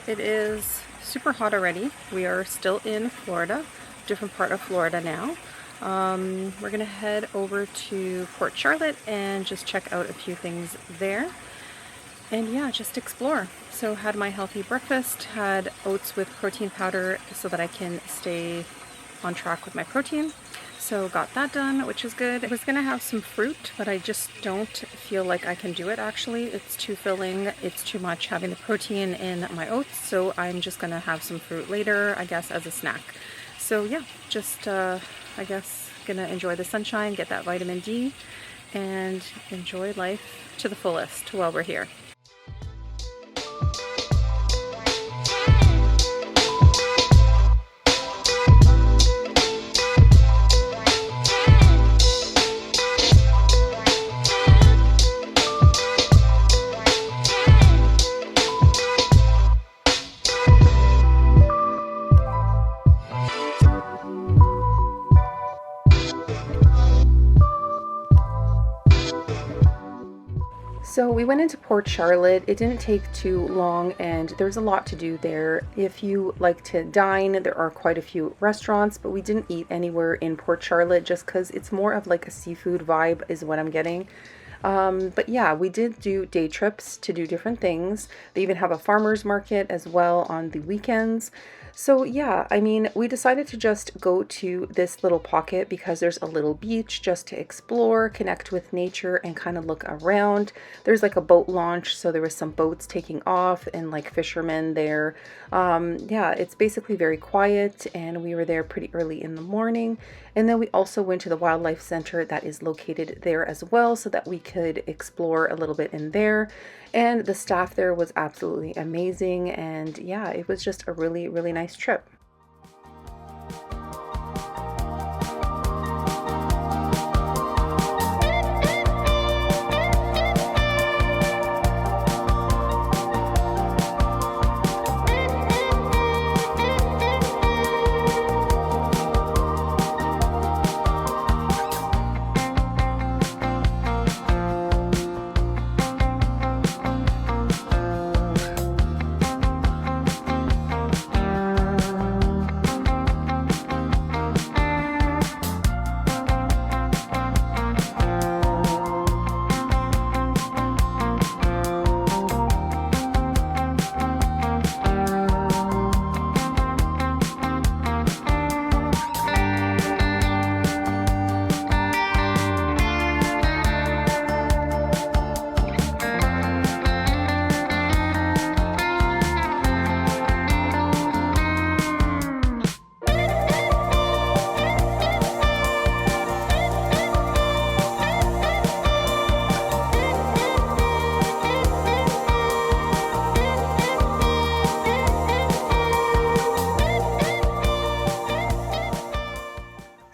So it is super hot already. We are still in Florida, different part of Florida now. We're gonna head over to Port Charlotte and just check out a few things there. And yeah, just explore. So had my healthy breakfast, had oats with protein powder so that I can stay on track with my protein. So got that done, which is good. I was gonna have some fruit, but I just don't feel like I can do it actually. It's too filling, it's too much having the protein in my oats, so I'm just gonna have some fruit later, I guess, as a snack. So yeah, just I guess gonna enjoy the sunshine, get that vitamin D, and enjoy life to the fullest while we're here. So we went into Port Charlotte. It didn't take too long and there's a lot to do there. If you like to dine, there are quite a few restaurants, but we didn't eat anywhere in Port Charlotte just because it's more of like a seafood vibe is what I'm getting. But yeah, we did do day trips to do different things. They even have a farmer's market as well on the weekends. So yeah, I mean, we decided to just go to this little pocket because there's a little beach just to explore, connect with nature, and kind of look around. There's like a boat launch, so there was some boats taking off and like fishermen there. Yeah, it's basically very quiet, and we were there pretty early in the morning. And then we also went to the wildlife center that is located there as well, so that we could explore a little bit in there. And the staff there was absolutely amazing. And yeah, it was just a really, really nice trip.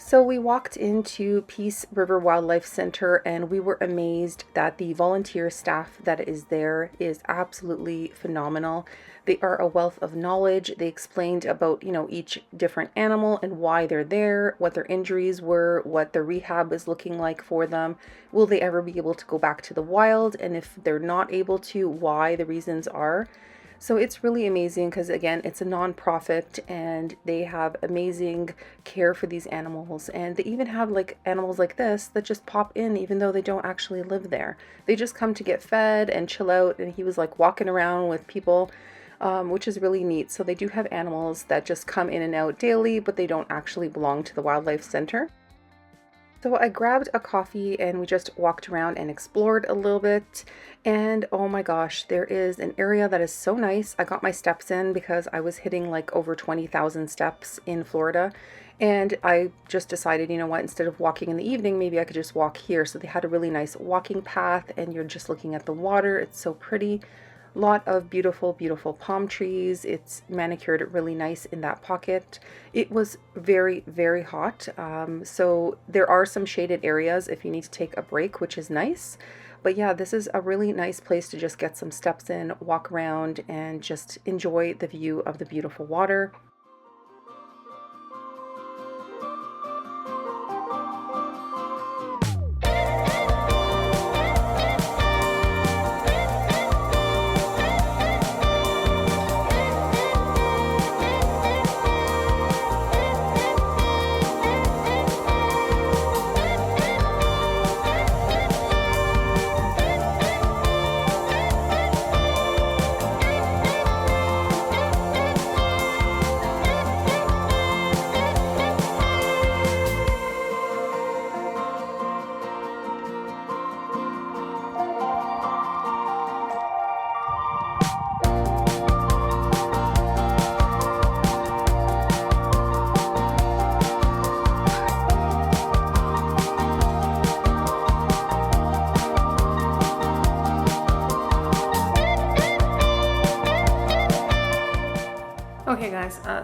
So we walked into Peace River Wildlife Center and we were amazed that the volunteer staff that is there is absolutely phenomenal. They are a wealth of knowledge. They explained about, each different animal and why they're there, what their injuries were, what the rehab is looking like for them. Will they ever be able to go back to the wild? And if they're not able to, why the reasons are. So it's really amazing because, again, it's a nonprofit and they have amazing care for these animals. And they even have like animals like this that just pop in even though they don't actually live there. They just come to get fed and chill out. And he was like walking around with people, which is really neat. So they do have animals that just come in and out daily, but they don't actually belong to the wildlife center. So I grabbed a coffee and we just walked around and explored a little bit. And oh my gosh, there is an area that is so nice. I got my steps in because I was hitting like over 20,000 steps in Florida. And I just decided, you know what, instead of walking in the evening, maybe I could just walk here. So they had a really nice walking path and you're just looking at the water. It's so pretty. Lot of beautiful, beautiful palm trees. It's manicured really nice in that pocket. It was very, very hot. So there are some shaded areas if you need to take a break, which is nice. But yeah, this is a really nice place to just get some steps in, walk around, and just enjoy the view of the beautiful water.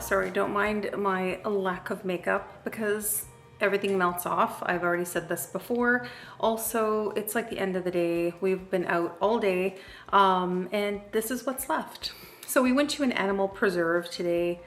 sorry, don't mind my lack of makeup because everything melts off. I've already said this before. Also, it's like the end of the day. We've been out all day, and this is what's left. So we went to an animal preserve today.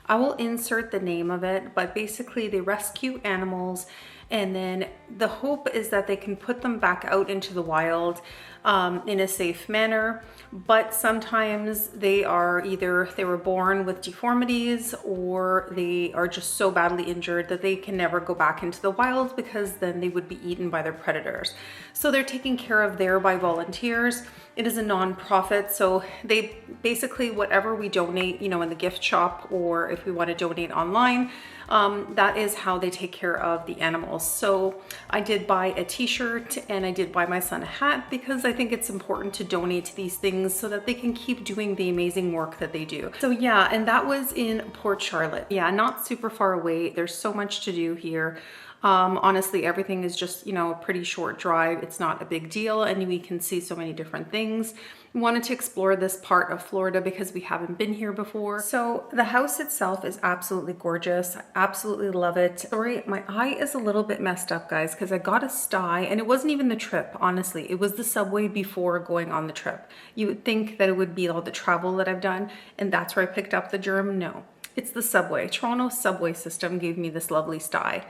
I will insert the name of it, but basically they rescue animals, and then the hope is that they can put them back out into the wild in a safe manner. But sometimes they were born with deformities, or they are just so badly injured that they can never go back into the wild, because then they would be eaten by their predators. So they're taken care of there by volunteers. It is a non-profit, so they basically, whatever we donate, you know, in the gift shop, or if we want to donate online, that is how they take care of the animals. So I did buy a t-shirt, and I did buy my son a hat, because I think it's important to donate to these things so that they can keep doing the amazing work that they do. So yeah, and that was in Port Charlotte. Yeah, not super far away. There's so much to do here. Honestly, everything is just, you know, a pretty short drive. It's not a big deal, and we can see so many different things. We wanted to explore this part of Florida because we haven't been here before. So the house itself is absolutely gorgeous. I absolutely love it. Sorry, my eye is a little bit messed up, guys, because I got a sty, and it wasn't even the trip, honestly. It was the subway before going on the trip. You would think that it would be all the travel that I've done, and that's where I picked up the germ. No. It's the subway. Toronto subway system gave me this lovely sty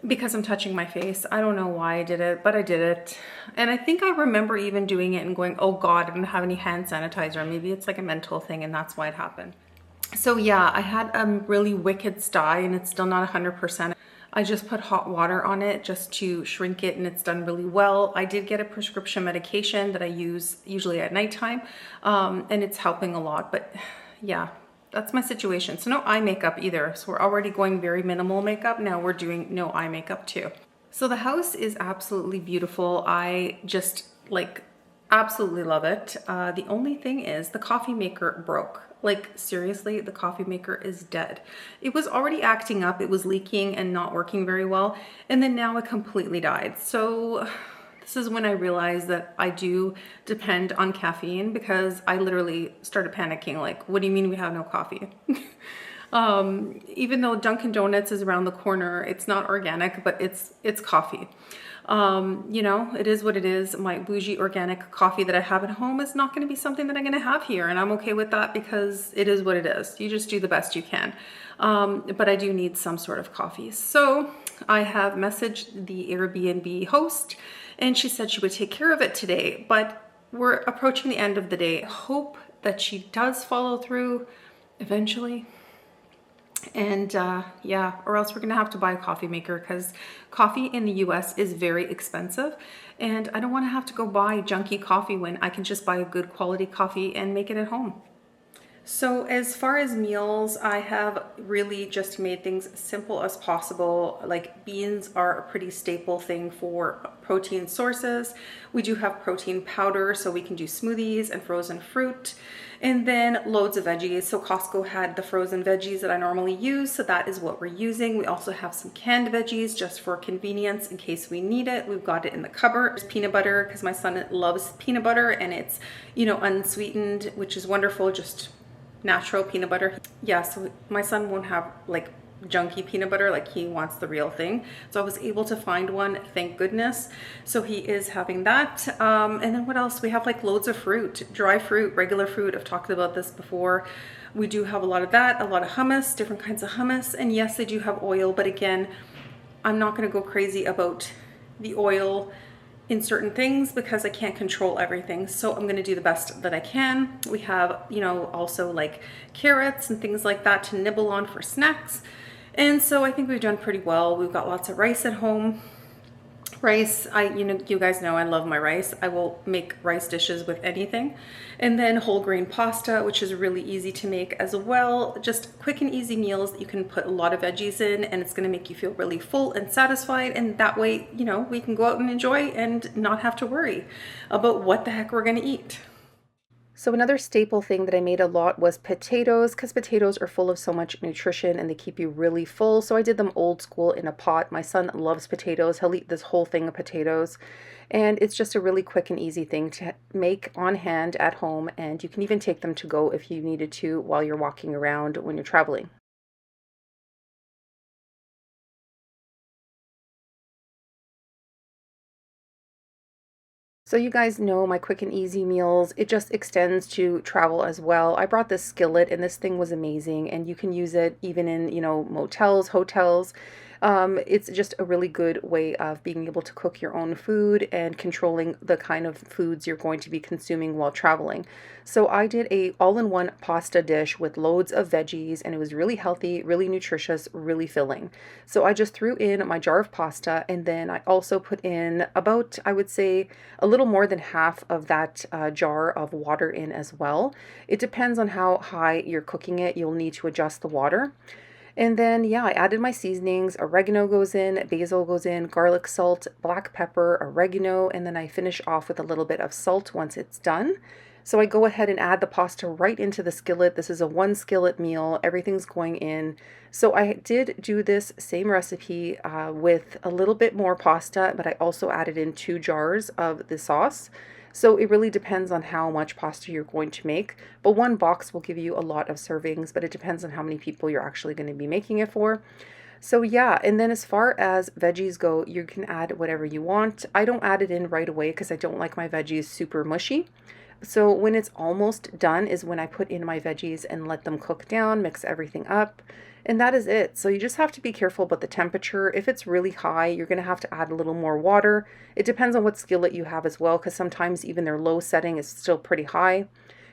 because I'm touching my face. I don't know why I did it, but I did it. And I think I remember even doing it and going, oh God, I don't have any hand sanitizer. Maybe it's like a mental thing, and that's why it happened. So yeah, I had a really wicked sty, and it's still not 100%. I just put hot water on it just to shrink it, and it's done really well. I did get a prescription medication that I use usually at nighttime, and it's helping a lot, but yeah. That's my situation. So no eye makeup either. So we're already going very minimal makeup. Now we're doing no eye makeup too. So the house is absolutely beautiful. I just like absolutely love it. The only thing is the coffee maker broke. Like seriously, the coffee maker is dead. It was already acting up. It was leaking and not working very well. And then now it completely died. So this is when I realized that I do depend on caffeine, because I literally started panicking. Like, what do you mean we have no coffee? Even though Dunkin' Donuts is around the corner, it's not organic, but it's coffee. You know, it is what it is. My bougie organic coffee that I have at home is not going to be something that I'm going to have here. And I'm okay with that, because it is what it is. You just do the best you can. But I do need some sort of coffee. So I have messaged the Airbnb host, and she said she would take care of it today, but we're approaching the end of the day. I hope that she does follow through eventually. And yeah, or else we're gonna have to buy a coffee maker, because coffee in the US is very expensive, and I don't want to have to go buy junky coffee when I can just buy a good quality coffee and make it at home. So as far as meals, I have really just made things as simple as possible. Like beans are a pretty staple thing for protein sources. We do have protein powder, so we can do smoothies and frozen fruit. And then loads of veggies. So Costco had the frozen veggies that I normally use, so that is what we're using. We also have some canned veggies just for convenience in case we need it. We've got it in the cupboard. There's peanut butter, because my son loves peanut butter, and it's, you know, unsweetened, which is wonderful, just natural peanut butter. Yeah, so my son won't have like junky peanut butter, like he wants the real thing. So I was able to find one, thank goodness. So he is having that. And then what else? We have like loads of fruit, dry fruit, regular fruit. I've talked about this before. We do have a lot of that, a lot of hummus, different kinds of hummus. And yes, they do have oil, but again, I'm not gonna go crazy about the oil in certain things because I can't control everything. So I'm gonna do the best that I can. We have, you know, also like carrots and things like that to nibble on for snacks. And so I think we've done pretty well. We've got lots of rice at home. Rice, you guys know I love my rice. I will make rice dishes with anything. And then whole grain pasta, which is really easy to make as well. Just quick and easy meals that you can put a lot of veggies in, and it's gonna make you feel really full and satisfied. And that way, you know, we can go out and enjoy and not have to worry about what the heck we're gonna eat. So another staple thing that I made a lot was potatoes, because potatoes are full of so much nutrition and they keep you really full. So I did them old school in a pot. My son loves potatoes. He'll eat this whole thing of potatoes. And it's just a really quick and easy thing to make on hand at home. And you can even take them to go if you needed to while you're walking around when you're traveling. So you guys know my quick and easy meals, it just extends to travel as well. I brought this skillet and this thing was amazing, and you can use it even in, motels, hotels. It's just a really good way of being able to cook your own food and controlling the kind of foods you're going to be consuming while traveling. So I did a all-in-one pasta dish with loads of veggies, and it was really healthy, really nutritious, really filling. So I just threw in my jar of pasta, and then I also put in about, I would say, a little more than half of that jar of water in as well. It depends on how high you're cooking it. You'll need to adjust the water. And then, yeah, I added my seasonings. Oregano goes in, basil goes in, garlic salt, black pepper, oregano, and then I finish off with a little bit of salt once it's done. So I go ahead and add the pasta right into the skillet. This is a one skillet meal. Everything's going in. So I did do this same recipe with a little bit more pasta, but I also added in 2 jars of the sauce. So it really depends on how much pasta you're going to make. But one box will give you a lot of servings, but it depends on how many people you're actually going to be making it for. So yeah, and then as far as veggies go, you can add whatever you want. I don't add it in right away because I don't like my veggies super mushy. So when it's almost done is when I put in my veggies and let them cook down, mix everything up, and that is it. So you just have to be careful about the temperature. If it's really high, you're going to have to add a little more water. It depends on what skillet you have as well, because sometimes even their low setting is still pretty high.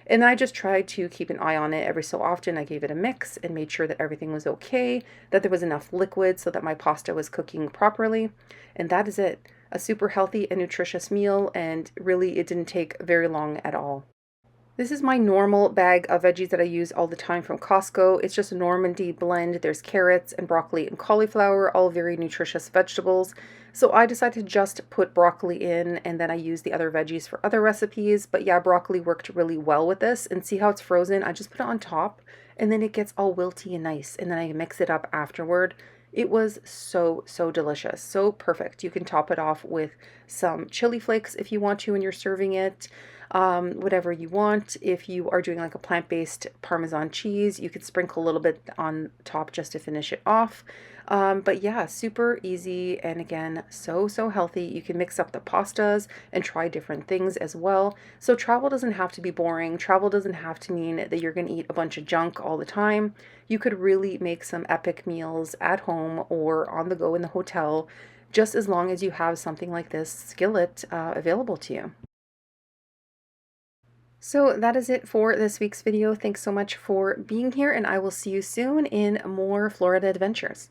And I just tried to keep an eye on it every so often. I gave it a mix and made sure that everything was okay, that there was enough liquid so that my pasta was cooking properly. And that is it. A super healthy and nutritious meal, and really it didn't take very long at all. This is my normal bag of veggies that I use all the time from Costco. It's just a Normandy blend. There's carrots and broccoli and cauliflower, all very nutritious vegetables. So I decided to just put broccoli in, and then I use the other veggies for other recipes. But yeah, broccoli worked really well with this. And see how it's frozen? I just put it on top, and then it gets all wilty and nice. And then I mix it up afterward. It was so, so delicious. So perfect. You can top it off with some chili flakes if you want to when you're serving it, whatever you want. If you are doing like a plant-based Parmesan cheese, you could sprinkle a little bit on top just to finish it off. But yeah, super easy, and again, so, so healthy. You can mix up the pastas and try different things as well. So travel doesn't have to be boring. Travel doesn't have to mean that you're going to eat a bunch of junk all the time. You could really make some epic meals at home or on the go in the hotel, just as long as you have something like this skillet available to you. So that is it for this week's video. Thanks so much for being here, and I will see you soon in more Florida adventures.